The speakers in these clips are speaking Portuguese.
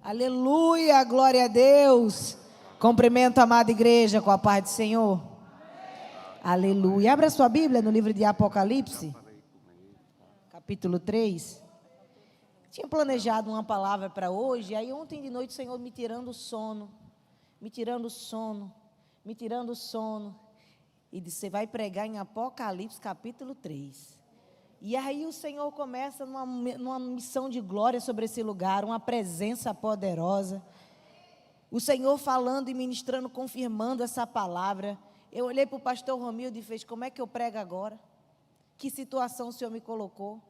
Aleluia, glória a Deus. Cumprimento a amada igreja com a paz do Senhor. Aleluia. Abra sua Bíblia no livro de Apocalipse, capítulo 3. Tinha planejado uma palavra para hoje, aí ontem de noite o Senhor me tirando o sono, e disse: você vai pregar em Apocalipse, capítulo 3. E aí o Senhor começa numa missão de glória sobre esse lugar, uma presença poderosa. O Senhor falando e ministrando, confirmando essa palavra. Eu olhei para o pastor Romildo e fez: como é que eu prego agora? Que situação o Senhor me colocou?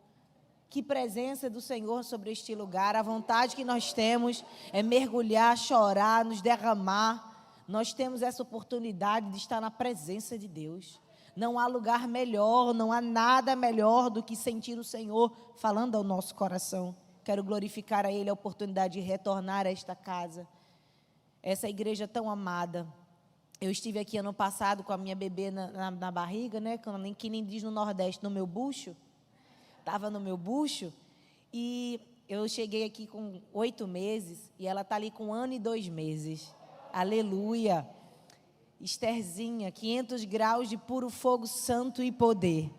Que presença do Senhor sobre este lugar. A vontade que nós temos é mergulhar, chorar, nos derramar. Nós temos essa oportunidade de estar na presença de Deus. Não há lugar melhor, não há nada melhor do que sentir o Senhor falando ao nosso coração. Quero glorificar a Ele a oportunidade de retornar a esta casa, essa igreja tão amada. Eu estive aqui ano passado com a minha bebê na barriga, né? Que nem diz no Nordeste, no meu bucho. Estava no meu bucho, e eu cheguei aqui com 8 meses, e ela está ali com 1 ano e 2 meses. Aleluia! Estherzinha, 500 graus de puro fogo santo e poder.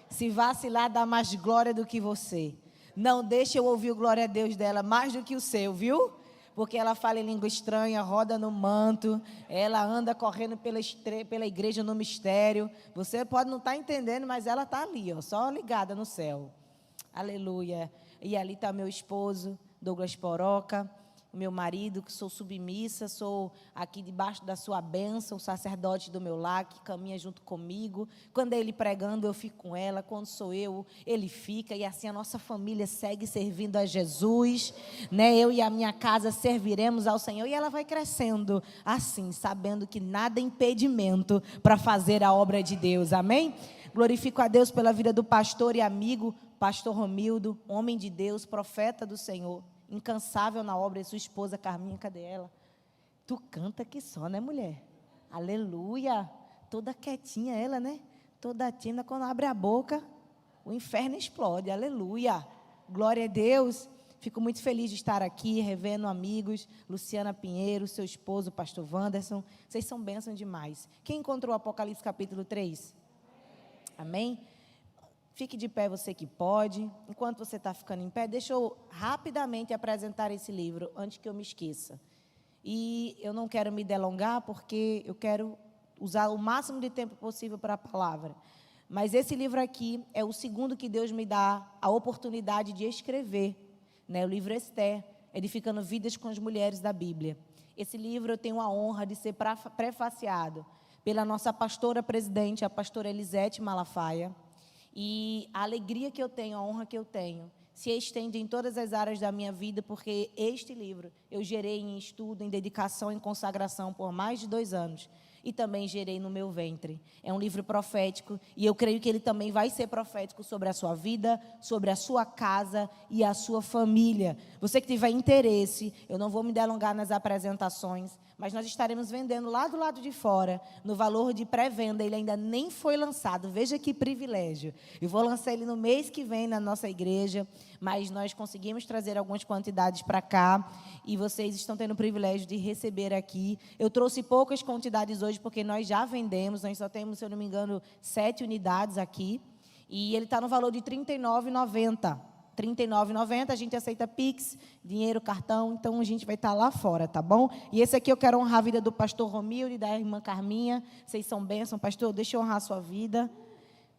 Se vacilar, dá mais glória do que você. Não deixe eu ouvir o glória a Deus dela mais do que o seu, viu? Porque ela fala em língua estranha, roda no manto, ela anda correndo pela igreja no mistério. Você pode não estar entendendo, mas ela está ali, ó, só ligada no céu. Aleluia. E ali está meu esposo, Douglas Poroca, meu marido, que sou submissa, sou aqui debaixo da sua bênção, o sacerdote do meu lar, que caminha junto comigo. Quando é ele pregando, eu fico com ela. Quando sou eu, ele fica. E assim a nossa família segue servindo a Jesus, né? Eu e a minha casa serviremos ao Senhor. E ela vai crescendo assim, sabendo que nada é impedimento para fazer a obra de Deus. Amém? Glorifico a Deus pela vida do pastor e amigo, pastor Romildo, homem de Deus, profeta do Senhor, incansável na obra. E sua esposa Carminha, cadê ela? Tu canta que só, né, mulher? Aleluia. Toda quietinha ela, né? Toda tímida. Quando abre a boca, o inferno explode. Aleluia. Glória a Deus. Fico muito feliz de estar aqui, revendo amigos. Luciana Pinheiro, seu esposo, pastor Wanderson. Vocês são bênção demais. Quem encontrou o Apocalipse capítulo 3? Amém? Fique de pé, você que pode. Enquanto você está ficando em pé, deixa eu rapidamente apresentar esse livro, antes que eu me esqueça. E eu não quero me delongar, porque eu quero usar o máximo de tempo possível para a palavra. Mas esse livro aqui é o segundo que Deus me dá a oportunidade de escrever, né? O livro Esther, Edificando Vidas com as Mulheres da Bíblia. Esse livro eu tenho a honra de ser prefaciado pela nossa pastora presidente, a pastora Elisete Malafaia. E a alegria que eu tenho, a honra que eu tenho, se estende em todas as áreas da minha vida, porque este livro eu gerei em estudo, em dedicação, em consagração por mais de 2 anos. E também gerei no meu ventre. É um livro profético, e eu creio que ele também vai ser profético sobre a sua vida, sobre a sua casa e a sua família. Você que tiver interesse, eu não vou me delongar nas apresentações, mas nós estaremos vendendo lá do lado de fora, no valor de pré-venda. Ele ainda nem foi lançado, veja que privilégio. Eu vou lançar ele no mês que vem na nossa igreja, mas nós conseguimos trazer algumas quantidades para cá, e vocês estão tendo o privilégio de receber aqui. Eu trouxe poucas quantidades hoje, porque nós já vendemos, nós só temos, se eu não me engano, 7 unidades aqui, e ele está no valor de R$ 39,90. R$ 39,90, a gente aceita Pix, dinheiro, cartão, então a gente vai estar lá fora, tá bom? E esse aqui eu quero honrar a vida do pastor Romildo e da irmã Carminha. Vocês são bênção, pastor, deixa eu honrar a sua vida.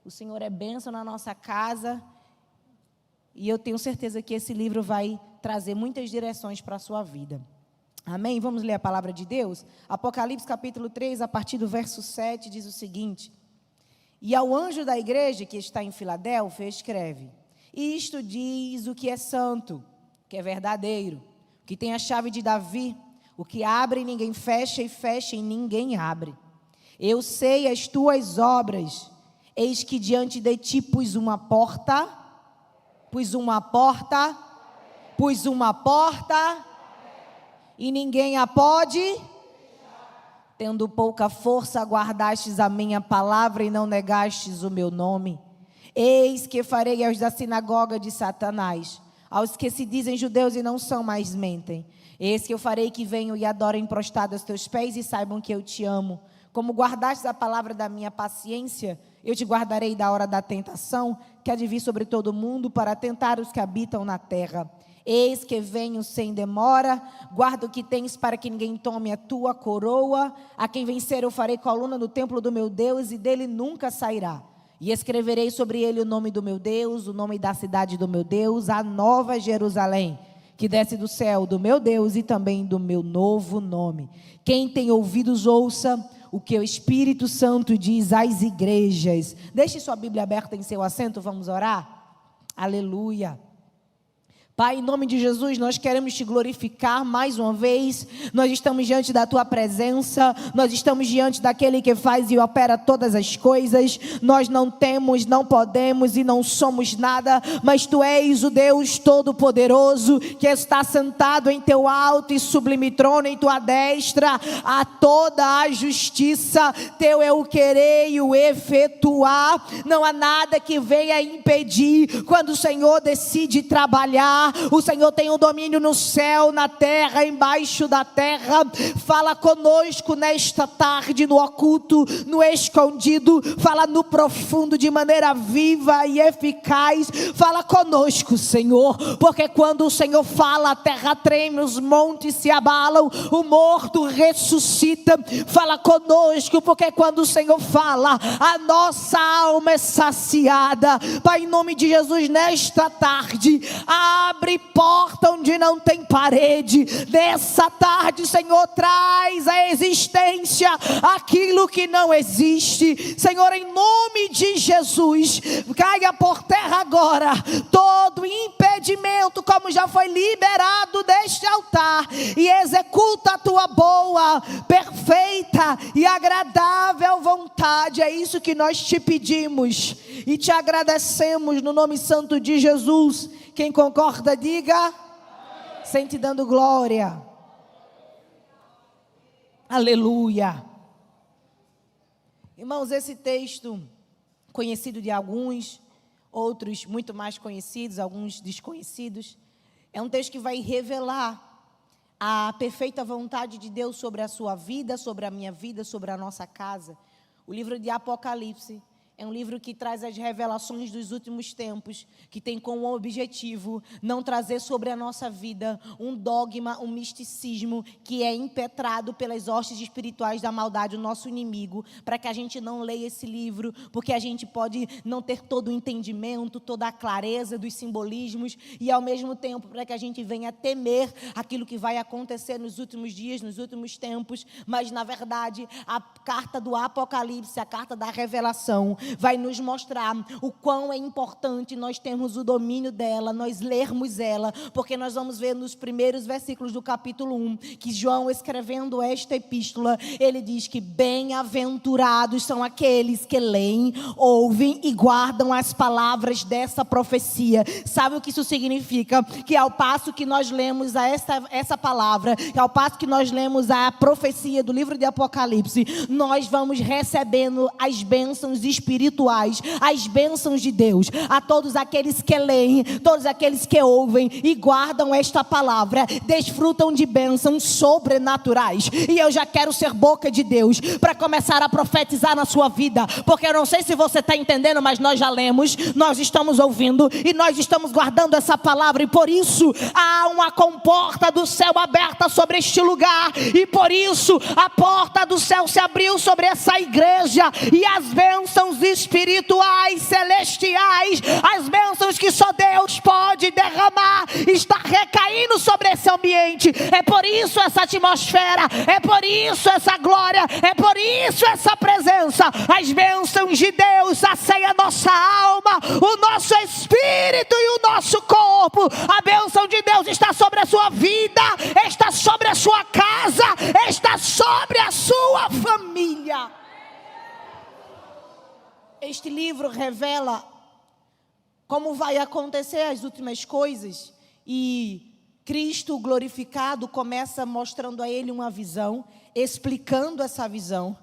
O Senhor é bênção na nossa casa, e eu tenho certeza que esse livro vai trazer muitas direções para a sua vida. Amém? Vamos ler a palavra de Deus? Apocalipse capítulo 3, a partir do verso 7, diz o seguinte: e ao anjo da igreja que está em Filadélfia, escreve: isto diz o que é santo, que é verdadeiro, que tem a chave de Davi, o que abre e ninguém fecha, e fecha e ninguém abre. Eu sei as tuas obras, eis que diante de ti pus uma porta, e ninguém a pode. Tendo pouca força, guardastes a minha palavra e não negastes o meu nome. Eis que farei aos da sinagoga de Satanás, Aos que se dizem judeus e não são, mas mentem. Eis que eu farei que venham e adorem prostrado aos teus pés e saibam que eu te amo. Como guardastes a palavra da minha paciência, eu te guardarei da hora da tentação, que há de vir sobre todo o mundo, para tentar os que habitam na terra. Eis que venho sem demora, guarda o que tens para que ninguém tome a tua coroa. A quem vencer eu farei coluna no templo do meu Deus, e dele nunca sairá. E escreverei sobre ele o nome do meu Deus, o nome da cidade do meu Deus, a nova Jerusalém, que desce do céu do meu Deus, e também do meu novo nome. Quem tem ouvidos, ouça o que o Espírito Santo diz às igrejas. Deixe sua Bíblia aberta em seu assento, vamos orar? Aleluia. Pai, em nome de Jesus, nós queremos te glorificar mais uma vez. Nós estamos diante da tua presença, nós estamos diante daquele que faz e opera todas as coisas. Nós não temos, não podemos e não somos nada, mas tu és o Deus Todo-Poderoso, que está sentado em teu alto e sublime trono, em tua destra há toda a justiça. Teu é o querer e o efetuar. Não há nada que venha impedir. Quando o Senhor decide trabalhar, o Senhor tem o domínio no céu, na terra, embaixo da terra. Fala conosco nesta tarde, no oculto, no escondido. Fala no profundo, de maneira viva e eficaz. Fala conosco, Senhor, porque quando o Senhor fala, a terra treme, os montes se abalam, o morto ressuscita. Fala conosco, porque quando o Senhor fala, a nossa alma é saciada. Pai, em nome de Jesus, nesta tarde, abre porta onde não tem parede. Nessa tarde, Senhor, traz à existência aquilo que não existe. Senhor, em nome de Jesus, caia por terra agora todo impedimento, como já foi liberado deste altar, e executa a tua boa, perfeita e agradável vontade. É isso que nós te pedimos e te agradecemos no nome santo de Jesus. Quem concorda, diga. Sente dando glória. Aleluia. Irmãos, esse texto, conhecido de alguns, outros muito mais conhecidos, alguns desconhecidos, é um texto que vai revelar a perfeita vontade de Deus sobre a sua vida, sobre a minha vida, sobre a nossa casa. O livro de Apocalipse é um livro que traz as revelações dos últimos tempos, que tem como objetivo não trazer sobre a nossa vida um dogma, um misticismo que é impetrado pelas hostes espirituais da maldade, o nosso inimigo, para que a gente não leia esse livro, porque a gente pode não ter todo o entendimento, toda a clareza dos simbolismos, e ao mesmo tempo para que a gente venha temer aquilo que vai acontecer nos últimos dias, nos últimos tempos. Mas na verdade, a carta do Apocalipse, a carta da revelação, vai nos mostrar o quão é importante nós termos o domínio dela, nós lermos ela, porque nós vamos ver nos primeiros versículos do capítulo 1, que João, escrevendo esta epístola, ele diz que bem-aventurados são aqueles que leem, ouvem e guardam as palavras dessa profecia. Sabe o que isso significa? Que ao passo que nós lemos essa palavra, que ao passo que nós lemos a profecia do livro de Apocalipse, nós vamos recebendo as bênçãos espirituais, as bênçãos de Deus. A todos aqueles que leem, todos aqueles que ouvem e guardam esta palavra, desfrutam de bênçãos sobrenaturais. E eu já quero ser boca de Deus para começar a profetizar na sua vida, porque eu não sei se você está entendendo, mas nós já lemos, nós estamos ouvindo e nós estamos guardando essa palavra, e por isso há uma comporta do céu aberta sobre este lugar, e por isso a porta do céu se abriu sobre essa igreja, e as bênçãos espirituais, celestiais, as bênçãos que só Deus pode derramar, está recaindo sobre esse ambiente. É por isso essa atmosfera, é por isso essa glória, é por isso essa presença. As bênçãos de Deus saciam a nossa alma, o nosso espírito e o nosso corpo. A bênção de Deus está sobre a sua vida, está sobre a sua casa, está sobre a sua família. Este livro revela como vai acontecer as últimas coisas, e Cristo glorificado começa mostrando a ele uma visão, explicando essa visão.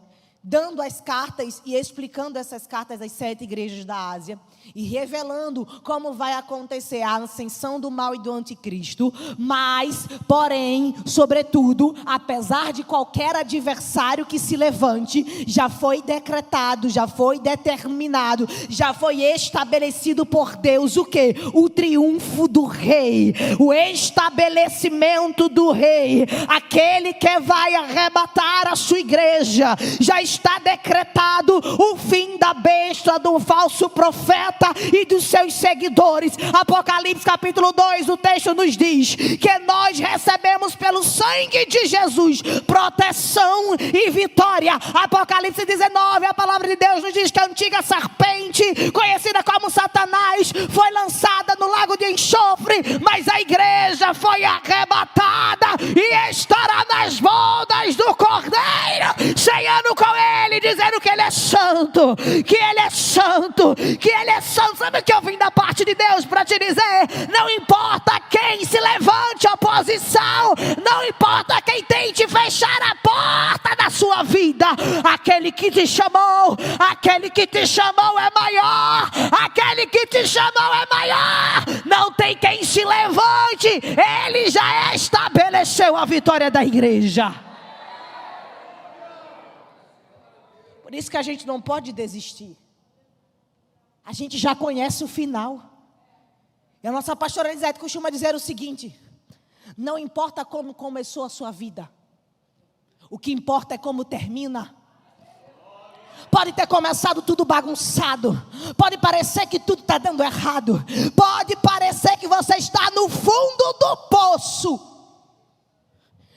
dando as cartas e explicando essas cartas às 7 igrejas da Ásia e revelando como vai acontecer a ascensão do mal e do anticristo, mas, porém, sobretudo, apesar de qualquer adversário que se levante, já foi decretado, já foi determinado, já foi estabelecido por Deus o quê? O triunfo do rei, o estabelecimento do rei, aquele que vai arrebatar a sua igreja. Já está decretado o fim da besta, do falso profeta e dos seus seguidores. Apocalipse capítulo 2, o texto nos diz que nós recebemos pelo sangue de Jesus proteção e vitória. Apocalipse 19, a palavra de Deus nos diz que a antiga serpente, conhecida como Satanás, foi lançada no lago de enxofre, mas a igreja foi arrebatada e estará nas bodas do Cordeiro, ceando com ele, dizendo que ele é santo, que ele é santo, que ele é santo. Sabe o que eu vim da parte de Deus para te dizer? Não importa quem se levante oposição, não importa quem tente fechar a porta da sua vida, aquele que te chamou é maior, aquele que te chamou é maior, não tem quem se levante, ele já estabeleceu a vitória da igreja. Por isso que a gente não pode desistir. A gente já conhece o final. E a nossa pastora Elisete costuma dizer o seguinte: não importa como começou a sua vida, o que importa é como termina. Pode ter começado tudo bagunçado, pode parecer que tudo está dando errado, pode parecer que você está no fundo do poço,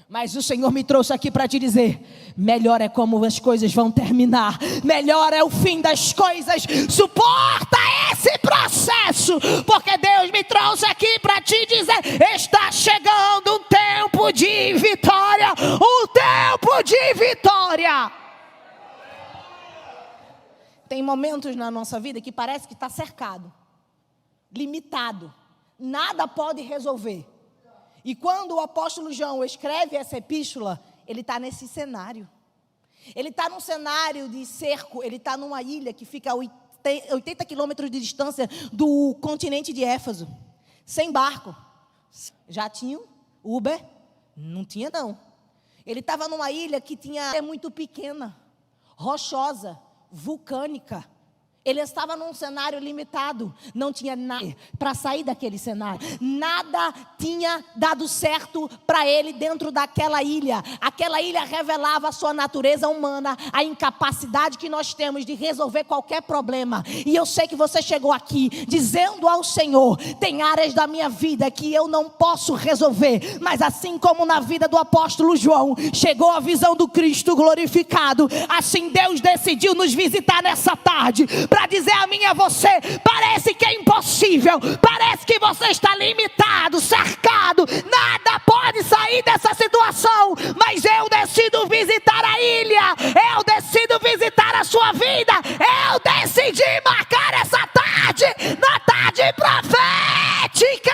mas o Senhor me trouxe aqui para te dizer: melhor é como as coisas vão terminar, melhor é o fim das coisas. Suporta esse processo, porque Deus me trouxe aqui para te dizer: está chegando um tempo de vitória, um tempo de vitória. Tem momentos na nossa vida que parece que está cercado, limitado, nada pode resolver. E quando o apóstolo João escreve essa epístola, ele está nesse cenário. Ele está num cenário de cerco, ele está numa ilha que fica a 80 quilômetros de distância do continente de Éfeso. Sem barco. Já tinha Uber? Não tinha não. Ele estava numa ilha que é muito pequena, rochosa, vulcânica. Ele estava num cenário limitado, não tinha nada para sair daquele cenário. Nada tinha dado certo para ele dentro daquela ilha. Aquela ilha revelava a sua natureza humana, a incapacidade que nós temos de resolver qualquer problema. E eu sei que você chegou aqui dizendo ao Senhor: tem áreas da minha vida que eu não posso resolver. Mas assim como na vida do apóstolo João chegou a visão do Cristo glorificado, assim Deus decidiu nos visitar nessa tarde para dizer a mim e a você: parece que é impossível, parece que você está limitado, cercado, nada pode sair dessa situação, mas eu decido visitar a ilha, eu decido visitar a sua vida, eu decidi marcar essa tarde, na tarde profética.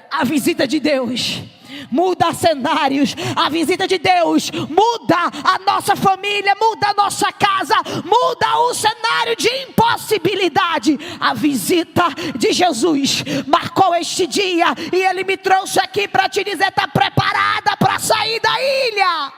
A visita de Deus muda cenários, a visita de Deus muda a nossa família, muda a nossa casa, muda o cenário de impossibilidade. A visita de Jesus marcou este dia e Ele me trouxe aqui para te dizer: está preparada para sair da ilha?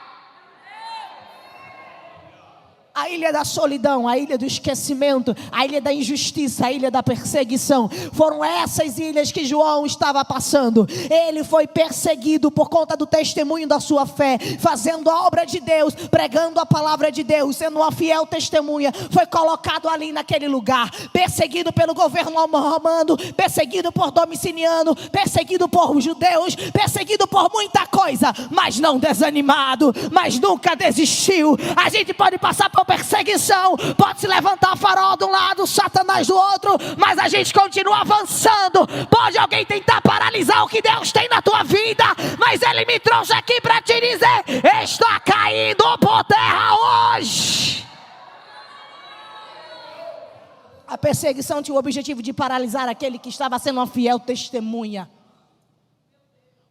A ilha da solidão, a ilha do esquecimento, a ilha da injustiça, a ilha da perseguição. Foram essas ilhas que João estava passando. Ele foi perseguido por conta do testemunho da sua fé, fazendo a obra de Deus, pregando a palavra de Deus, sendo uma fiel testemunha. Foi colocado ali naquele lugar, perseguido pelo governo romano, perseguido por Domiciano, perseguido por judeus, perseguido por muita coisa, mas não desanimado, mas nunca desistiu. A gente pode passar por perseguição, pode se levantar farol de um lado, Satanás do outro, mas a gente continua avançando. Pode alguém tentar paralisar o que Deus tem na tua vida, mas Ele me trouxe aqui para te dizer: está caindo por terra hoje. A perseguição tinha o objetivo de paralisar aquele que estava sendo uma fiel testemunha.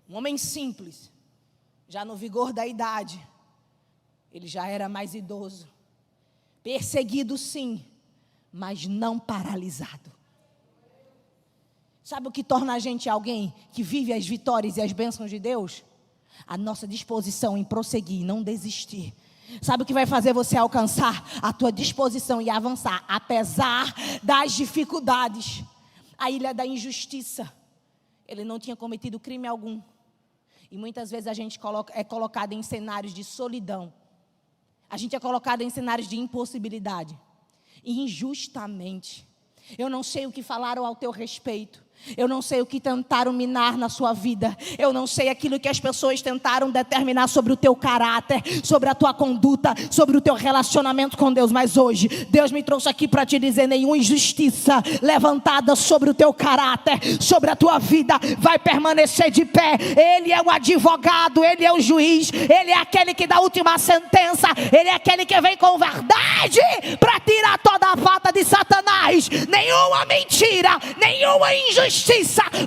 Um homem simples, já no vigor da idade, Ele já era mais idoso. Perseguido, sim, mas não paralisado. Sabe o que torna a gente alguém que vive as vitórias e as bênçãos de Deus? A nossa disposição em prosseguir e não desistir. Sabe o que vai fazer você alcançar? A tua disposição e avançar, apesar das dificuldades. A ilha da injustiça. Ele não tinha cometido crime algum. E muitas vezes a gente é colocado em cenários de solidão. A gente é colocado em cenários de impossibilidade. Injustamente. Eu não sei o que falaram ao teu respeito. Eu não sei o que tentaram minar na sua vida. Eu não sei aquilo que as pessoas tentaram determinar sobre o teu caráter, sobre a tua conduta, sobre o teu relacionamento com Deus. Mas hoje, Deus me trouxe aqui para te dizer: nenhuma injustiça levantada sobre o teu caráter, sobre a tua vida, vai permanecer de pé. Ele é o advogado, Ele é o juiz, Ele é aquele que dá a última sentença, Ele é aquele que vem com verdade para tirar toda a falta de Satanás. Nenhuma mentira, nenhuma injustiça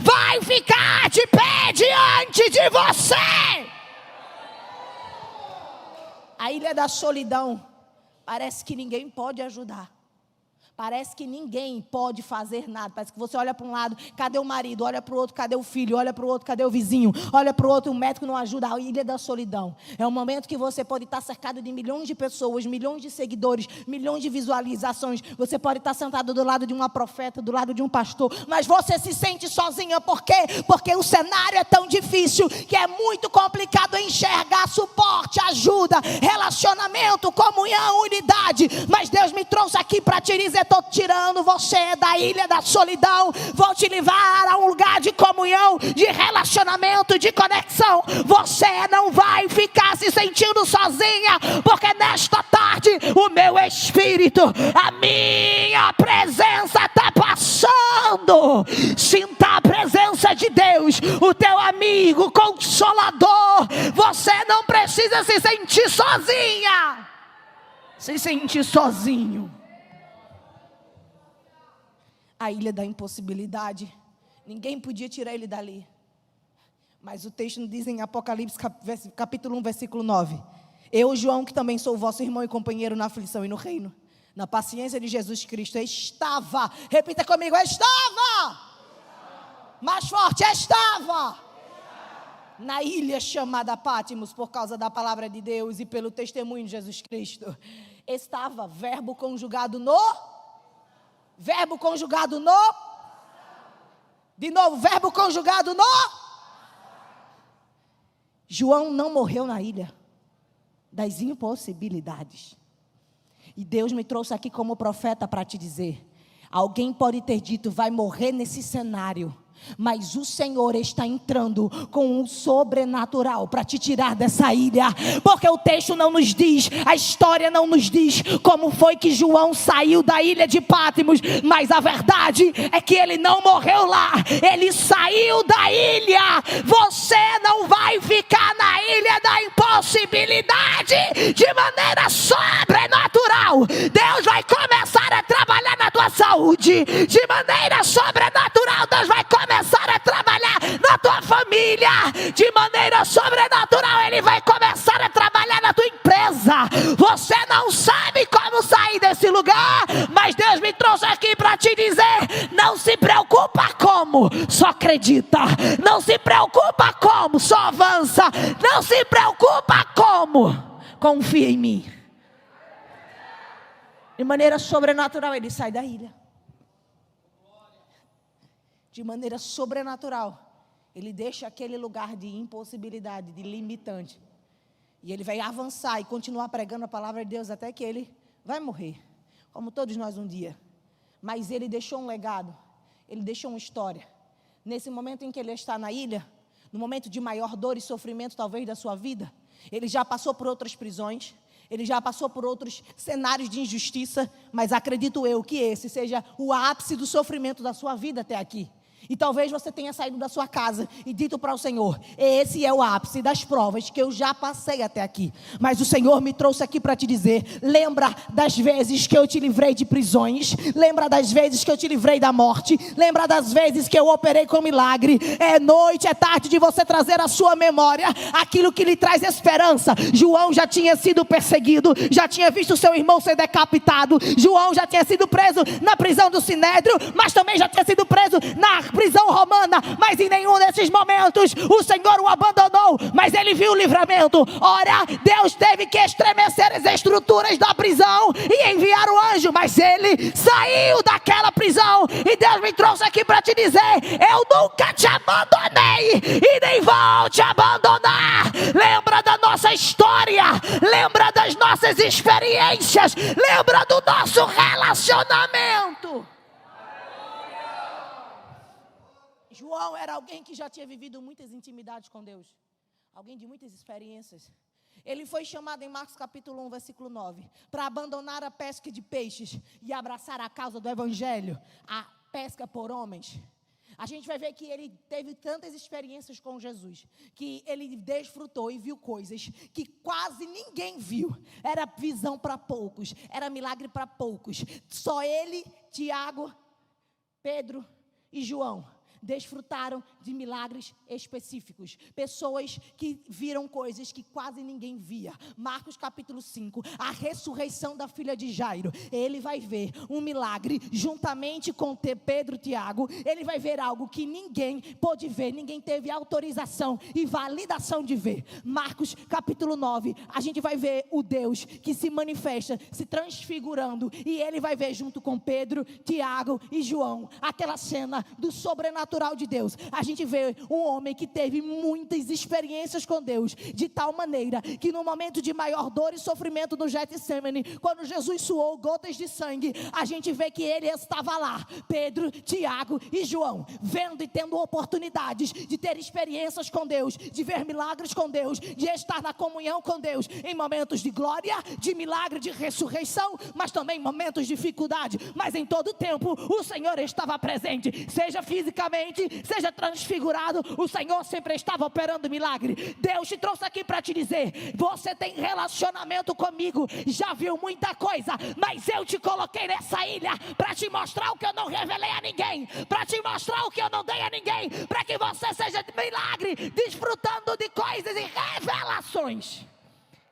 vai ficar de pé diante de você. A ilha da solidão, parece que ninguém pode ajudar. Parece que ninguém pode fazer nada. Parece que você olha para um lado, cadê o marido? Olha para o outro, cadê o filho? Olha para o outro, cadê o vizinho? Olha para o outro, o médico não ajuda. A ilha da solidão é um momento que você pode estar cercado de milhões de pessoas, milhões de seguidores, milhões de visualizações. Você pode estar sentado do lado de uma profeta, do lado de um pastor, mas você se sente sozinha. Por quê? Porque o cenário é tão difícil que é muito complicado enxergar suporte, ajuda, relacionamento, comunhão, unidade. Mas Deus me trouxe aqui para te dizer: estou tirando você da ilha da solidão, vou te levar a um lugar de comunhão, de relacionamento, de conexão. Você não vai ficar se sentindo sozinha, porque nesta tarde o meu espírito, a minha presença está passando. Sinta a presença de Deus, o teu amigo consolador. Você não precisa se sentir sozinha, se sentir sozinho. A ilha da impossibilidade, ninguém podia tirar ele dali. Mas o texto nos diz em Apocalipse capítulo 1, versículo 9: eu, João, que também sou vosso irmão e companheiro na aflição e no reino, na paciência de Jesus Cristo, estava, repita comigo, estava, mais forte, estava na ilha chamada Pátimos, por causa da palavra de Deus e pelo testemunho de Jesus Cristo. Estava, verbo conjugado no... Verbo conjugado no... De novo, verbo conjugado no... João não morreu na ilha das impossibilidades. E Deus me trouxe aqui como profeta para te dizer: alguém pode ter dito, vai morrer nesse cenário, mas o Senhor está entrando com um sobrenatural para te tirar dessa ilha. Porque o texto não nos diz, a história não nos diz como foi que João saiu da ilha de Pátimos, mas a verdade é que ele não morreu lá, ele saiu da ilha. Você não vai ficar na ilha da impossibilidade de maneira sobrenatural. Deus vai começar a trabalhar na tua saúde de maneira sobrenatural. Deus vai começar a trabalhar na tua família de maneira sobrenatural. Ele vai começar a trabalhar na tua empresa. Você não sabe como sair desse lugar, mas Deus me trouxe aqui para te dizer: não se preocupa como, só acredita. Não se preocupa como, só avança. Não se preocupa como, confia em mim. De maneira sobrenatural ele sai da ilha. De maneira sobrenatural, ele deixa aquele lugar de impossibilidade, de limitante. E ele vai avançar e continuar pregando a palavra de Deus até que ele vai morrer. Como todos nós um dia. Mas ele deixou um legado, ele deixou uma história. Nesse momento em que ele está na ilha, no momento de maior dor e sofrimento talvez da sua vida, ele já passou por outras prisões, ele já passou por outros cenários de injustiça, mas acredito eu que esse seja o ápice do sofrimento da sua vida até aqui. E talvez você tenha saído da sua casa e dito para o Senhor: esse é o ápice das provas que eu já passei até aqui. Mas o Senhor me trouxe aqui para te dizer: lembra das vezes que eu te livrei de prisões, lembra das vezes que eu te livrei da morte, lembra das vezes que eu operei com milagre. É noite, é tarde de você trazer à sua memória aquilo que lhe traz esperança. João já tinha sido perseguido, já tinha visto seu irmão ser decapitado. João já tinha sido preso na prisão do Sinédrio, mas também já tinha sido preso na prisão romana, mas em nenhum desses momentos o Senhor o abandonou, mas ele viu o livramento. Ora, Deus teve que estremecer as estruturas da prisão e enviar o anjo, mas ele saiu daquela prisão. E Deus me trouxe aqui para te dizer: eu nunca te abandonei e nem vou te abandonar. Lembra da nossa história, lembra das nossas experiências, lembra do nosso relacionamento. João era alguém que já tinha vivido muitas intimidades com Deus, alguém de muitas experiências. Ele foi chamado em Marcos capítulo 1, versículo 9, para abandonar a pesca de peixes e abraçar a causa do evangelho, a pesca por homens. A gente vai ver que ele teve tantas experiências com Jesus, que ele desfrutou e viu coisas que quase ninguém viu. Era visão para poucos, era milagre para poucos. Só ele, Tiago, Pedro e João desfrutaram de milagres específicos. Pessoas que viram coisas que quase ninguém via. Marcos capítulo 5, a ressurreição da filha de Jairo. Ele vai ver um milagre juntamente com Pedro e Tiago. Ele vai ver algo que ninguém pôde ver, ninguém teve autorização e validação de ver. Marcos capítulo 9, a gente vai ver o Deus que se manifesta, se transfigurando, e ele vai ver junto com Pedro, Tiago e João, aquela cena do sobrenatural de Deus. A gente vê um homem que teve muitas experiências com Deus, de tal maneira que no momento de maior dor e sofrimento no Getsemane, quando Jesus suou gotas de sangue, a gente vê que ele estava lá, Pedro, Tiago e João, vendo e tendo oportunidades de ter experiências com Deus, de ver milagres com Deus, de estar na comunhão com Deus, em momentos de glória, de milagre, de ressurreição, mas também em momentos de dificuldade. Mas em todo tempo o Senhor estava presente, seja fisicamente, seja transfigurado, o Senhor sempre estava operando milagre. Deus te trouxe aqui para te dizer: você tem relacionamento comigo, já viu muita coisa, mas eu te coloquei nessa ilha para te mostrar o que eu não revelei a ninguém, para te mostrar o que eu não dei a ninguém, para que você seja de milagre, desfrutando de coisas e revelações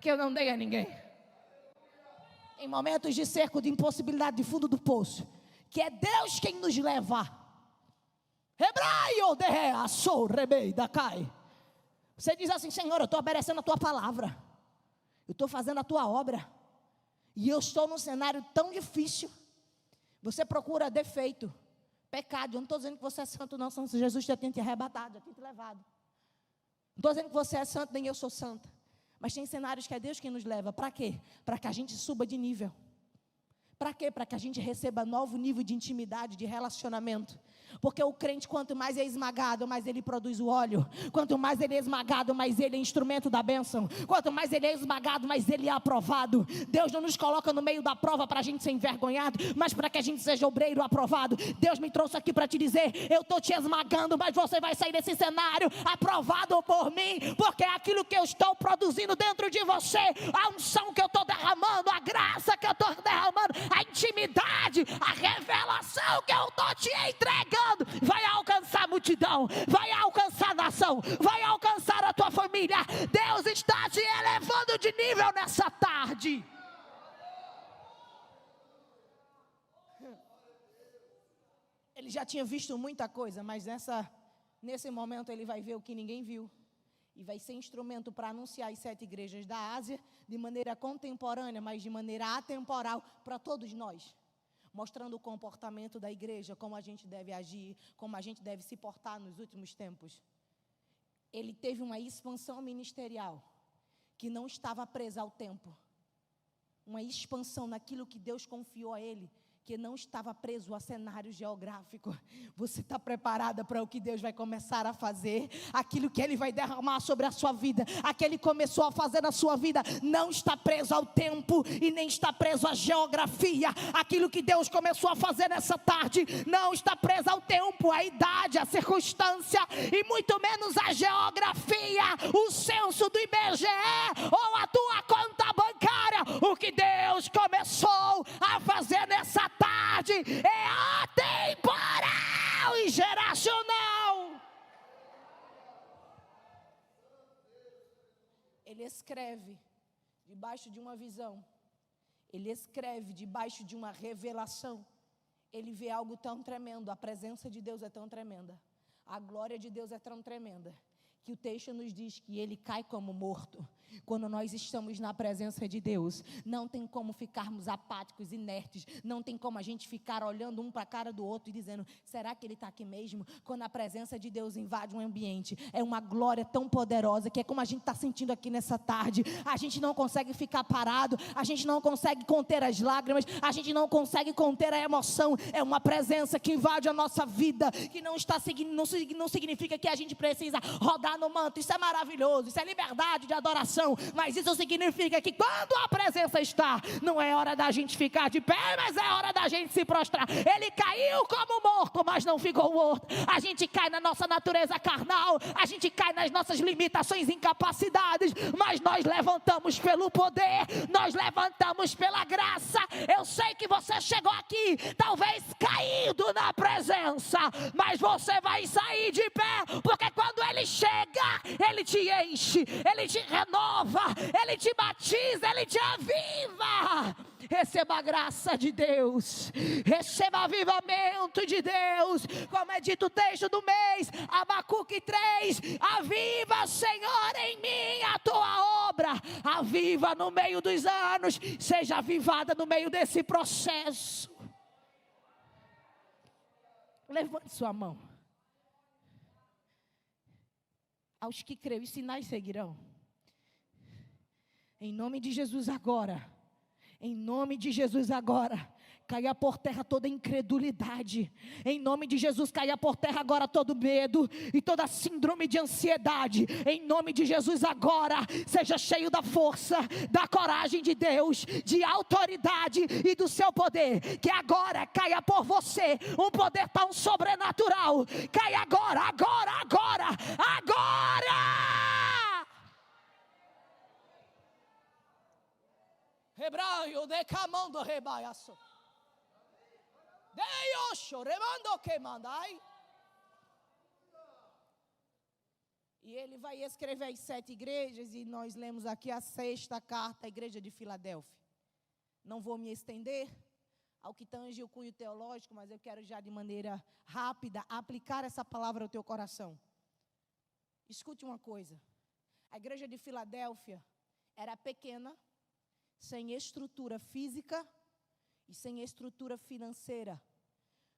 que eu não dei a ninguém. Em momentos de cerco, de impossibilidade, de fundo do poço, que é Deus quem nos leva. Você diz assim: Senhor, eu estou obedecendo a tua palavra, eu estou fazendo a tua obra, e eu estou num cenário tão difícil. Você procura defeito, pecado. Eu não estou dizendo que você é santo, não. Se Jesus já tinha te arrebatado, já tinha te levado. Não estou dizendo que você é santo, nem eu sou santa. Mas tem cenários que é Deus quem nos leva. Para quê? Para que a gente suba de nível. Para quê? Para que a gente receba novo nível de intimidade, de relacionamento. Porque o crente, quanto mais é esmagado, mais ele produz o óleo. Quanto mais ele é esmagado, mais ele é instrumento da bênção. Quanto mais ele é esmagado, mais ele é aprovado. Deus não nos coloca no meio da prova para a gente ser envergonhado, mas para que a gente seja obreiro aprovado. Deus me trouxe aqui para te dizer: eu estou te esmagando, mas você vai sair desse cenário aprovado por mim, porque é aquilo que eu estou produzindo dentro de você, a unção que eu estou derramando, a graça que eu estou derramando, a intimidade, a revelação que eu estou te entregando, vai alcançar a multidão, vai alcançar a nação, vai alcançar a tua família. Deus está te elevando de nível nessa tarde. Ele já tinha visto muita coisa, mas nesse momento ele vai ver o que ninguém viu. E vai ser instrumento para anunciar as 7 igrejas da Ásia de maneira contemporânea, mas de maneira atemporal para todos nós. Mostrando o comportamento da igreja, como a gente deve agir, como a gente deve se portar nos últimos tempos. Ele teve uma expansão ministerial que não estava presa ao tempo. Uma expansão naquilo que Deus confiou a ele, que não estava preso a cenário geográfico. Você está preparada para o que Deus vai começar a fazer? Aquilo que Ele vai derramar sobre a sua vida, aquilo que Ele começou a fazer na sua vida, não está preso ao tempo e nem está preso à geografia. Aquilo que Deus começou a fazer nessa tarde, não está preso ao tempo, à idade, à circunstância, e muito menos à geografia, o censo do IBGE, ou a tua conta bancária. O que Deus começou a fazer nessa tarde é atemporal e geracional. Ele escreve debaixo de uma visão, ele escreve debaixo de uma revelação. Ele vê algo tão tremendo, a presença de Deus é tão tremenda, a glória de Deus é tão tremenda, que o texto nos diz que ele cai como morto. Quando nós estamos na presença de Deus, não tem como ficarmos apáticos, inertes, não tem como a gente ficar olhando um para a cara do outro e dizendo, será que ele está aqui mesmo? Quando a presença de Deus invade um ambiente, é uma glória tão poderosa, que é como a gente está sentindo aqui nessa tarde. A gente não consegue ficar parado, a gente não consegue conter as lágrimas, a gente não consegue conter a emoção. É uma presença que invade a nossa vida, que não significa que a gente precisa rodar no manto. Isso é maravilhoso, isso é liberdade de adoração, mas isso significa que quando a presença está, não é hora da gente ficar de pé, mas é hora da gente se prostrar. Ele caiu como morto, mas não ficou morto. A gente cai na nossa natureza carnal, a gente cai nas nossas limitações e incapacidades, mas nós levantamos pelo poder, nós levantamos pela graça. Eu sei que você chegou aqui, talvez caído na presença, mas você vai sair de pé, porque quando Ele chega, Ele te enche, Ele te renova, Ele te batiza, Ele te aviva. Receba a graça de Deus, receba avivamento de Deus, como é dito o texto do mês, Abacuque 3, aviva, Senhor, em mim a tua obra, aviva no meio dos anos, seja avivada no meio desse processo. Levante sua mão. Aos que creem, os sinais seguirão. Em nome de Jesus agora, em nome de Jesus agora, caia por terra toda incredulidade. Em nome de Jesus, caia por terra agora todo medo e toda síndrome de ansiedade. Em nome de Jesus agora, seja cheio da força, da coragem de Deus, de autoridade e do seu poder. Que agora caia por você um poder tão sobrenatural. Caia agora, agora, agora, agora! Hebraio de camando rebaiaço. Deus, remando que mandai. E ele vai escrever as 7 igrejas, e nós lemos aqui a 6ª carta à igreja de Filadélfia. Não vou me estender ao que tange o cunho teológico, mas eu quero já de maneira rápida aplicar essa palavra ao teu coração. Escute uma coisa, a igreja de Filadélfia era pequena, sem estrutura física e sem estrutura financeira.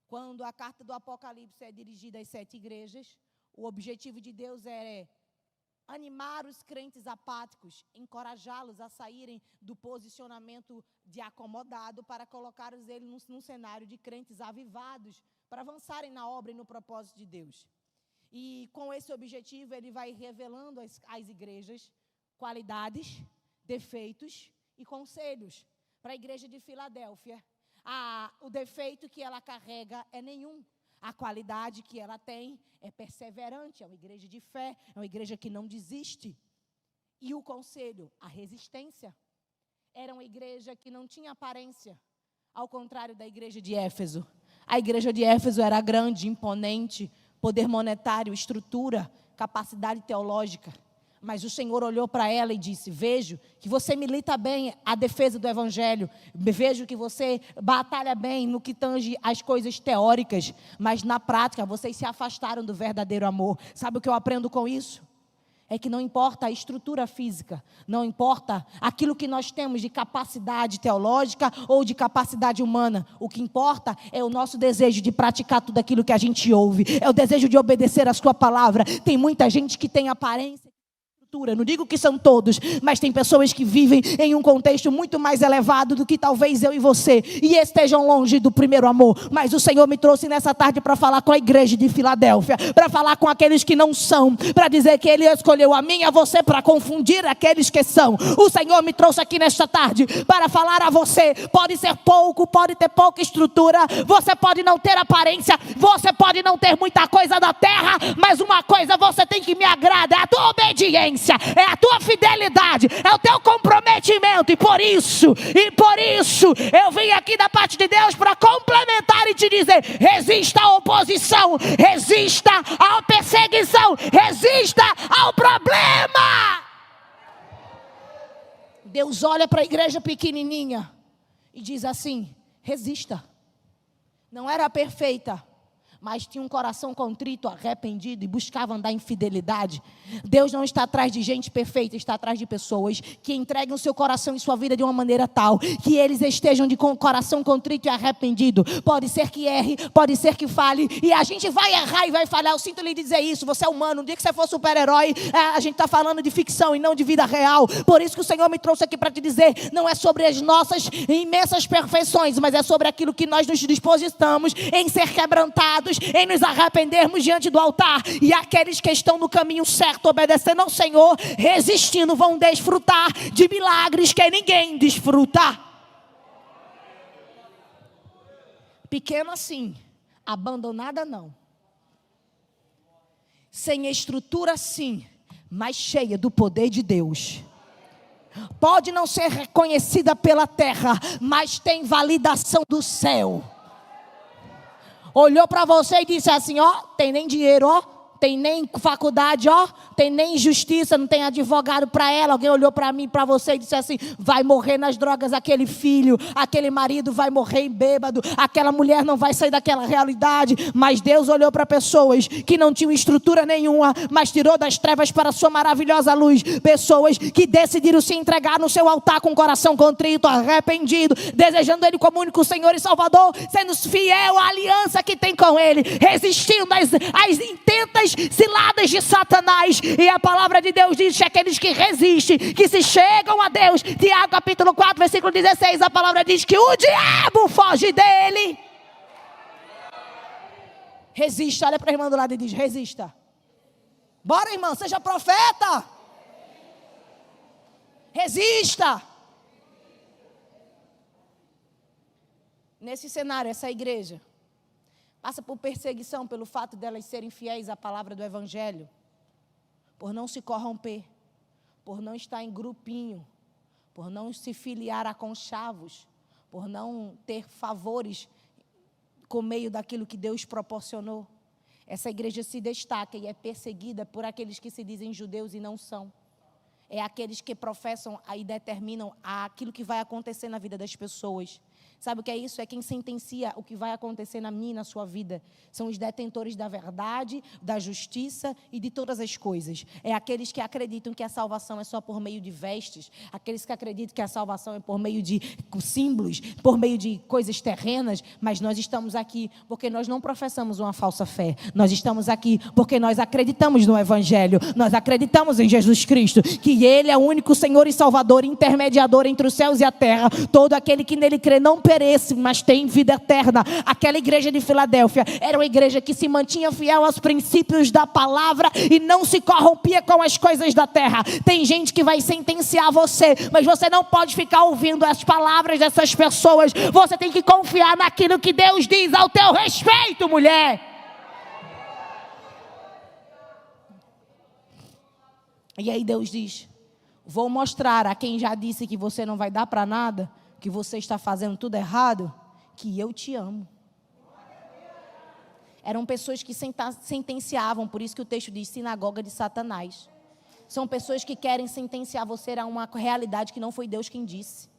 Quando a carta do Apocalipse é dirigida às 7 igrejas, o objetivo de Deus é animar os crentes apáticos, encorajá-los a saírem do posicionamento de acomodado para colocar eles num cenário de crentes avivados, para avançarem na obra e no propósito de Deus. E com esse objetivo, ele vai revelando às igrejas qualidades, defeitos e conselhos. Para a igreja de Filadélfia, o defeito que ela carrega é nenhum. A qualidade que ela tem é perseverante, é uma igreja de fé, é uma igreja que não desiste. E o conselho, a resistência. Era uma igreja que não tinha aparência, ao contrário da igreja de Éfeso. A igreja de Éfeso era grande, imponente, poder monetário, estrutura, capacidade teológica. Mas o Senhor olhou para ela e disse, vejo que você milita bem a defesa do Evangelho, vejo que você batalha bem no que tange as coisas teóricas, mas na prática vocês se afastaram do verdadeiro amor. Sabe o que eu aprendo com isso? É que não importa a estrutura física, não importa aquilo que nós temos de capacidade teológica ou de capacidade humana. O que importa é o nosso desejo de praticar tudo aquilo que a gente ouve, é o desejo de obedecer a sua palavra. Tem muita gente que tem aparência estrutura. Não digo que são todos, mas tem pessoas que vivem em um contexto muito mais elevado do que talvez eu e você, e estejam longe do primeiro amor. Mas o Senhor me trouxe nessa tarde para falar com a igreja de Filadélfia, para falar com aqueles que não são, para dizer que Ele escolheu a mim e a você para confundir aqueles que são. O Senhor me trouxe aqui nesta tarde para falar a você: pode ser pouco, pode ter pouca estrutura, você pode não ter aparência, você pode não ter muita coisa da terra, mas uma coisa você tem que me agrada: é a tua obediência, é a tua fidelidade, é o teu comprometimento. E por isso eu vim aqui da parte de Deus para complementar e te dizer: resista à oposição, resista à perseguição, resista ao problema. Deus olha para a igreja pequenininha e diz assim: resista. Não era perfeita, mas tinha um coração contrito, arrependido e buscava andar em fidelidade. Deus não está atrás de gente perfeita, está atrás de pessoas que entregam o seu coração e sua vida de uma maneira tal que eles estejam de coração contrito e arrependido. Pode ser que erre, pode ser que fale, e a gente vai errar e vai falhar. Eu sinto lhe dizer isso, você é humano. No dia que você for super-herói, a gente está falando de ficção e não de vida real. Por isso que o Senhor me trouxe aqui para te dizer: não é sobre as nossas imensas perfeições, mas é sobre aquilo que nós nos dispositamos em ser quebrantados, em nos arrependermos diante do altar. E aqueles que estão no caminho certo, obedecendo ao Senhor, resistindo, vão desfrutar de milagres que ninguém desfruta. Pequena sim, abandonada não. Sem estrutura sim, mas cheia do poder de Deus. Pode não ser reconhecida pela terra, mas tem validação do céu. Olhou para você e disse assim: ó, tem nem dinheiro, ó, tem nem faculdade, ó, tem nem justiça, não tem advogado para ela. Alguém olhou para mim, para você e disse assim: vai morrer nas drogas aquele filho, aquele marido vai morrer em bêbado, aquela mulher não vai sair daquela realidade. Mas Deus olhou para pessoas que não tinham estrutura nenhuma, mas tirou das trevas para a sua maravilhosa luz. Pessoas que decidiram se entregar no seu altar com o coração contrito, arrependido, desejando Ele como único Senhor e Salvador, sendo fiel à aliança que tem com Ele, resistindo às intentas ciladas de Satanás. E a palavra de Deus diz que aqueles que resistem, que se chegam a Deus, Tiago capítulo 4, versículo 16, a palavra diz que o diabo foge dele. Resista, olha para a irmã do lado e diz: resista. Bora, irmã, seja profeta. Resista. Nesse cenário, essa igreja passa por perseguição pelo fato delas serem fiéis à palavra do Evangelho, por não se corromper, por não estar em grupinho, por não se filiar a conchavos, por não ter favores com meio daquilo que Deus proporcionou. Essa igreja se destaca e é perseguida por aqueles que se dizem judeus e não são. É aqueles que professam e determinam aquilo que vai acontecer na vida das pessoas. Sabe o que é isso? É quem sentencia o que vai acontecer na minha e na sua vida. São os detentores da verdade, da justiça e de todas as coisas. É aqueles que acreditam que a salvação é só por meio de vestes. Aqueles que acreditam que a salvação é por meio de símbolos, por meio de coisas terrenas. Mas nós estamos aqui porque nós não professamos uma falsa fé. Nós estamos aqui porque nós acreditamos no Evangelho. Nós acreditamos em Jesus Cristo, que Ele é o único Senhor e Salvador, intermediador entre os céus e a terra. Todo aquele que nele crê não perece, mas tem vida eterna. Aquela igreja de Filadélfia era uma igreja que se mantinha fiel aos princípios da palavra e não se corrompia com as coisas da terra. Tem gente que vai sentenciar você, mas você não pode ficar ouvindo as palavras dessas pessoas. Você tem que confiar naquilo que Deus diz ao teu respeito, mulher. E aí Deus diz: vou mostrar a quem já disse que você não vai dar para nada, que você está fazendo tudo errado, que eu te amo. Eram pessoas que sentenciavam, por isso que o texto diz sinagoga de Satanás. São pessoas que querem sentenciar você a uma realidade que não foi Deus quem disse.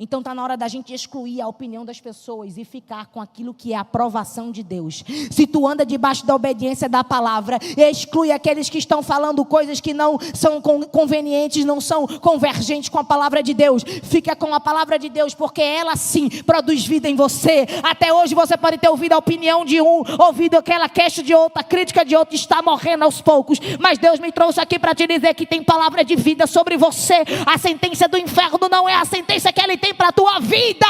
Então está na hora da gente excluir a opinião das pessoas e ficar com aquilo que é a aprovação de Deus. Se tu anda debaixo da obediência da palavra, exclui aqueles que estão falando coisas que não são convenientes, não são convergentes com a palavra de Deus. Fica com a palavra de Deus, porque ela sim produz vida em você. Até hoje você pode ter ouvido a opinião de um, ouvido aquela queixa de outro, a crítica de outro, está morrendo aos poucos. Mas Deus me trouxe aqui para te dizer que tem palavra de vida sobre você. A sentença do inferno não é a sentença que Ele tem para a tua vida.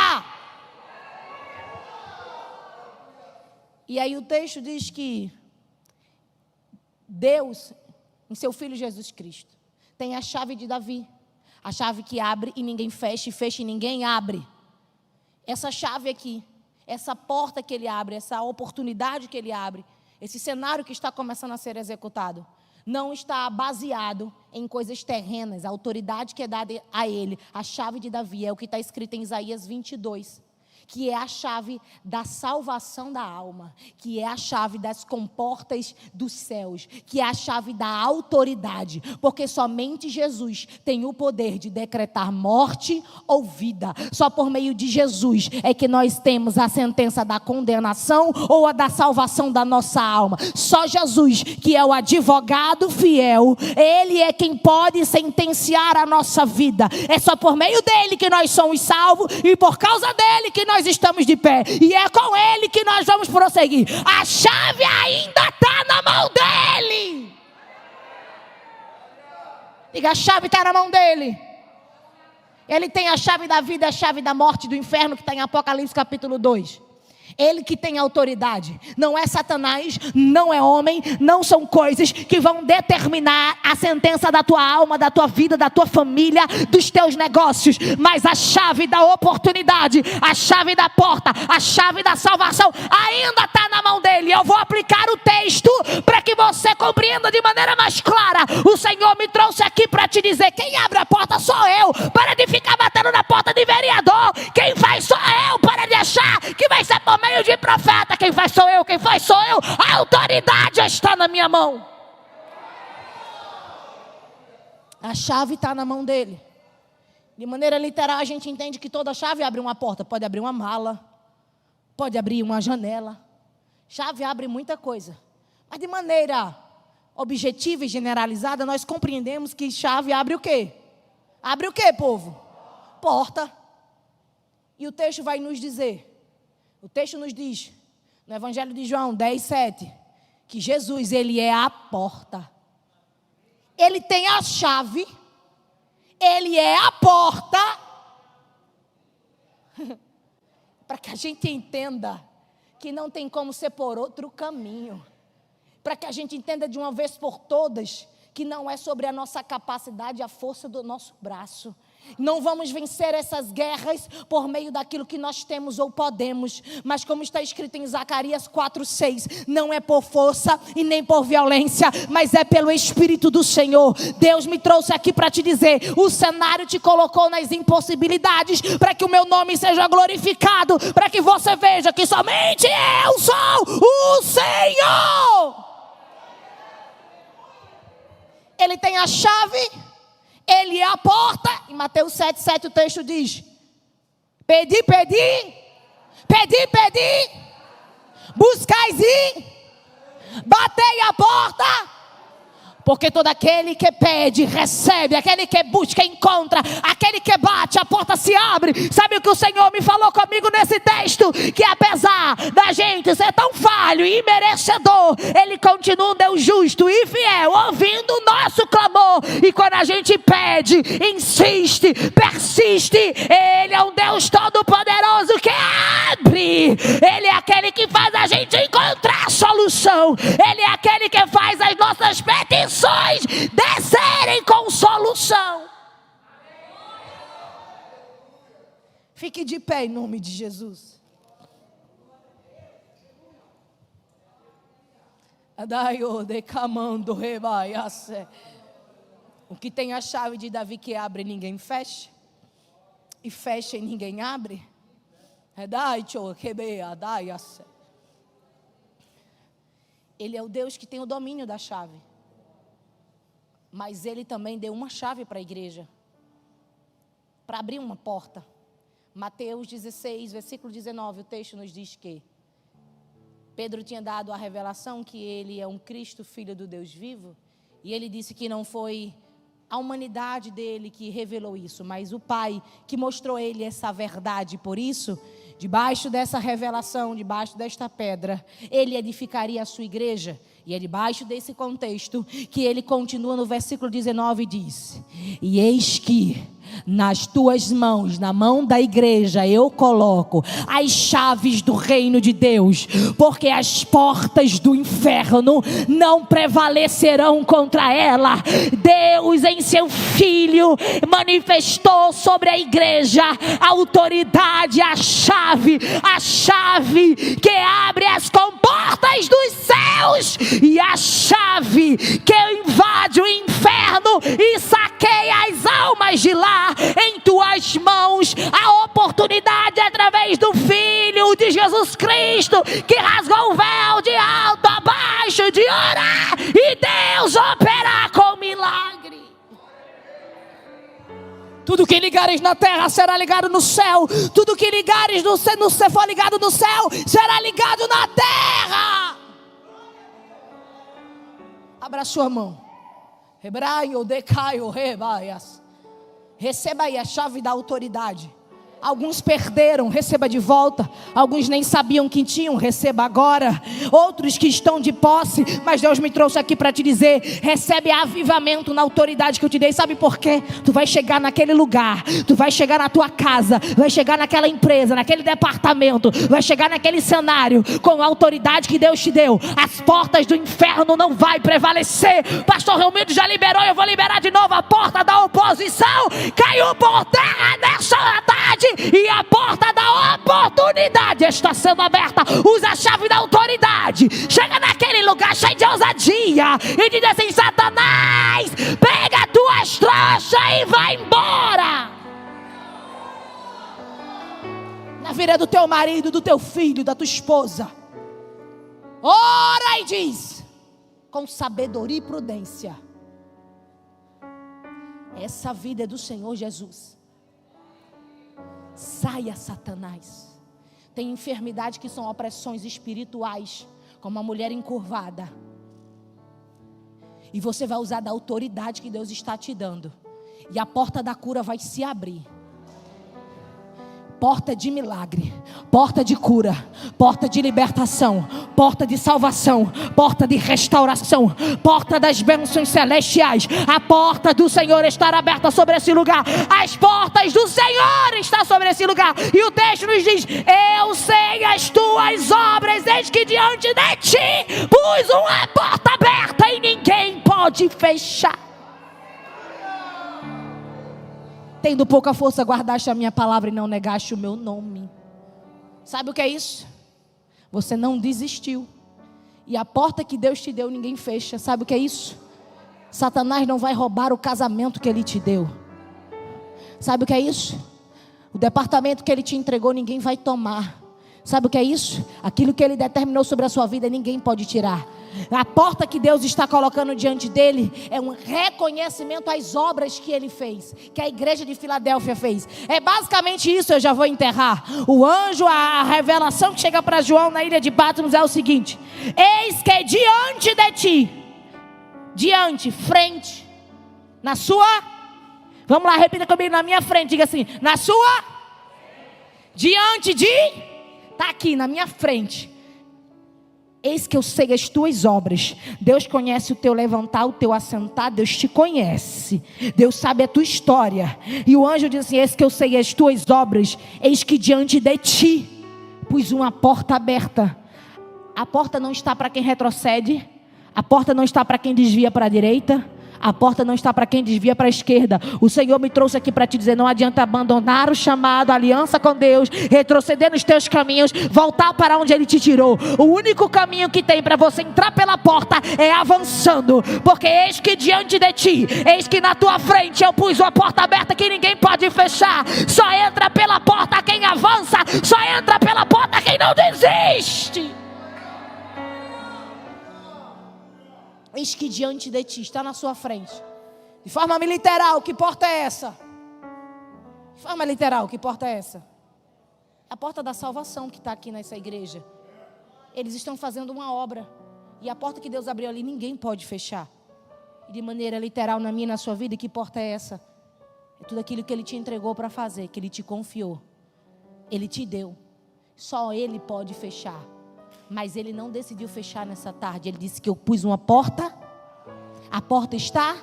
E aí o texto diz que Deus, em seu Filho Jesus Cristo, tem a chave de Davi. A chave que abre e ninguém fecha, e fecha e ninguém abre. Essa chave aqui, essa porta que Ele abre, essa oportunidade que Ele abre, esse cenário que está começando a ser executado, não está baseado em coisas terrenas. A autoridade que é dada a Ele, a chave de Davi, é o que está escrito em Isaías 22. Que é a chave da salvação da alma, que é a chave das comportas dos céus, que é a chave da autoridade, porque somente Jesus tem o poder de decretar morte ou vida. Só por meio de Jesus é que nós temos a sentença da condenação ou a da salvação da nossa alma. Só Jesus, que é o advogado fiel, Ele é quem pode sentenciar a nossa vida. É só por meio dele que nós somos salvos e por causa dele que nós estamos de pé, e é com Ele que nós vamos prosseguir. A chave ainda está na mão dEle. Diga, a chave está na mão dEle. Ele tem a chave da vida, a chave da morte, do inferno, que está em Apocalipse capítulo 2. Ele que tem autoridade, não é Satanás, não é homem, não são coisas que vão determinar a sentença da tua alma, da tua vida, da tua família, dos teus negócios, mas a chave da oportunidade, a chave da porta, a chave da salvação ainda está na mão dele. Eu vou aplicar o texto para que você compreenda de maneira mais clara. O Senhor me trouxe aqui para te dizer: quem abre a porta sou eu. Para de ficar batendo na porta de vereador. Quem faz sou eu. Para de achar que vai ser por meio de profeta. Quem faz sou eu, quem faz sou eu. A autoridade está na minha mão. A chave está na mão dele. De maneira literal, a gente entende que toda chave abre uma porta. Pode abrir uma mala, pode abrir uma janela. Chave abre muita coisa. Mas de maneira objetiva e generalizada, nós compreendemos que chave abre o quê? Abre o quê, povo? Porta. E o texto vai nos dizer, o texto nos diz, no Evangelho de João 10:7, que Jesus, Ele é a porta. Ele tem a chave, Ele é a porta, para que a gente entenda que não tem como ser por outro caminho, para que a gente entenda de uma vez por todas que não é sobre a nossa capacidade, a força do nosso braço. Não vamos vencer essas guerras por meio daquilo que nós temos ou podemos, mas como está escrito em Zacarias 4:6, não é por força e nem por violência, mas é pelo Espírito do Senhor. Deus me trouxe aqui para te dizer, o cenário te colocou nas impossibilidades, para que o meu nome seja glorificado, para que você veja que somente eu sou o Senhor. Ele tem a chave, Ele é a porta. Em Mateus 7:7 o texto diz: pedi, pedi, pedi, pedi, buscais e batei a porta. Porque todo aquele que pede, recebe. Aquele que busca, encontra. Aquele que bate, a porta se abre. Sabe o que o Senhor me falou comigo nesse texto? Que apesar da gente ser tão falho e imerecedor, Ele continua um Deus justo e fiel, ouvindo o nosso clamor. E quando a gente pede, insiste, persiste, Ele é um Deus todo-poderoso que abre. Ele é aquele que faz a gente encontrar solução. Ele é aquele que faz as nossas petições descerem com solução. Fique de pé em nome de Jesus. O que tem a chave de Davi que abre, ninguém fecha. E fecha e ninguém abre. Ele é o Deus que tem o domínio da chave. Mas Ele também deu uma chave para a igreja, para abrir uma porta, Mateus 16, versículo 19, o texto nos diz que Pedro tinha dado a revelação que ele é um Cristo, filho do Deus vivo, e ele disse que não foi a humanidade dele que revelou isso, mas o Pai que mostrou a ele essa verdade. Por isso, debaixo dessa revelação, debaixo desta pedra, ele edificaria a sua igreja. E é debaixo desse contexto que ele continua no versículo 19 e diz: e eis que nas tuas mãos, na mão da igreja, eu coloco as chaves do reino de Deus, porque as portas do inferno não prevalecerão contra ela. Deus em seu Filho manifestou sobre a igreja a autoridade, a chave que abre as comportas dos céus e a chave que invade o inferno e saqueia as almas de lá. Em tuas mãos a oportunidade através do Filho de Jesus Cristo, que rasgou o véu de alto a baixo, de orar e Deus operar com milagre. Tudo que ligares na terra será ligado no céu. Tudo que ligares no céu, for ligado no céu, será ligado na terra. Abra sua mão. Hebraio, decaio, rebaias. Receba aí a chave da autoridade. Alguns perderam, receba de volta. Alguns nem sabiam que tinham, receba agora. Outros que estão de posse, mas Deus me trouxe aqui para te dizer: recebe avivamento na autoridade que eu te dei. Sabe por quê? Tu vai chegar naquele lugar, tu vai chegar na tua casa, vai chegar naquela empresa, naquele departamento, vai chegar naquele cenário com a autoridade que Deus te deu. As portas do inferno não vai prevalecer. Pastor Relmindo já liberou, eu vou liberar de novo. A porta da oposição caiu por terra nessa tarde. E a porta da oportunidade está sendo aberta. Usa a chave da autoridade. Chega naquele lugar cheio de ousadia e diz assim: Satanás, pega tuas trouxas e vai embora. Na vida do teu marido, do teu filho, da tua esposa. Ora e diz, com sabedoria e prudência: essa vida é do Senhor Jesus. Saia, Satanás. Tem enfermidade que são opressões espirituais, como a mulher encurvada. E você vai usar da autoridade que Deus está te dando. E a porta da cura vai se abrir. Porta de milagre, porta de cura, porta de libertação, porta de salvação, porta de restauração, porta das bênçãos celestiais. A porta do Senhor está aberta sobre esse lugar. As portas do Senhor estão sobre esse lugar. E o texto nos diz: eu sei as tuas obras, eis que diante de ti pus uma porta aberta e ninguém pode fechar. Tendo pouca força, guardaste a minha palavra e não negaste o meu nome. Sabe o que é isso? Você não desistiu. E a porta que Deus te deu, ninguém fecha. Sabe o que é isso? Satanás não vai roubar o casamento que Ele te deu. Sabe o que é isso? O departamento que Ele te entregou, ninguém vai tomar. Sabe o que é isso? Aquilo que Ele determinou sobre a sua vida, ninguém pode tirar. A porta que Deus está colocando diante dele é um reconhecimento às obras que ele fez, que a igreja de Filadélfia fez. É basicamente isso. Eu já vou enterrar. O anjo, a revelação que chega para João na ilha de Patmos é o seguinte: eis que diante de ti, diante, frente, na sua, vamos lá, repita comigo, na minha frente, diga assim: na sua, diante de, está aqui na minha frente. Eis que eu sei as tuas obras. Deus conhece o teu levantar, o teu assentar. Deus te conhece. Deus sabe a tua história. E o anjo diz assim: eis que eu sei as tuas obras. Eis que diante de ti pus uma porta aberta. A porta não está para quem retrocede. A porta não está para quem desvia para a direita. A porta não está para quem desvia para a esquerda. O Senhor me trouxe aqui para te dizer: não adianta abandonar o chamado, a aliança com Deus, retroceder nos teus caminhos, voltar para onde Ele te tirou. O único caminho que tem para você entrar pela porta é avançando. Porque eis que diante de ti, eis que na tua frente eu pus uma porta aberta que ninguém pode fechar. Só entra pela porta quem avança. Só entra pela porta quem não desiste. Eis que diante de ti, está na sua frente. De forma literal, que porta é essa? De forma literal, que porta é essa? a porta da salvação que está aqui nessa igreja. Eles estão fazendo uma obra. E a porta que Deus abriu ali, ninguém pode fechar. E de maneira literal na minha e na sua vida, que porta é essa? É tudo aquilo que Ele te entregou para fazer, que Ele te confiou. Ele te deu. Só Ele pode fechar. Mas Ele não decidiu fechar nessa tarde. Ele disse que eu pus uma porta. A porta está?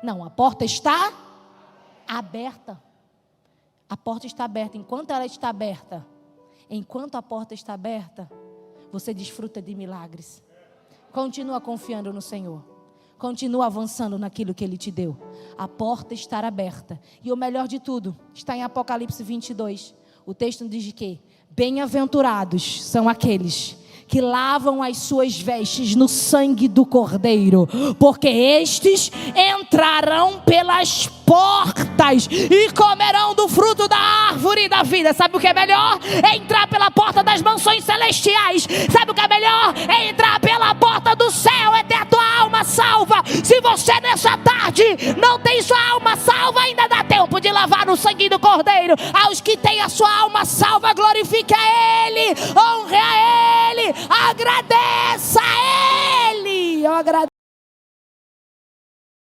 Não, a porta está aberta. A porta está aberta. Enquanto ela está aberta, enquanto a porta está aberta, você desfruta de milagres. Continua confiando no Senhor. Continua avançando naquilo que Ele te deu. A porta está aberta. E o melhor de tudo, está em Apocalipse 22. O texto diz que bem-aventurados são aqueles que lavam as suas vestes no sangue do Cordeiro, porque estes entrarão pelas portas e comerão do fruto da árvore da vida. Sabe o que é melhor? É entrar pela porta das mansões celestiais. Sabe o que é melhor? É entrar pela porta do céu, é ter a tua alma salva. Se você nessa tarde não tem sua alma salva, ainda dá tempo de lavar no sangue do Cordeiro. Aos que têm a sua alma salva, glorifique a Ele, honre a Ele, agradeça a Ele. Eu agradeço.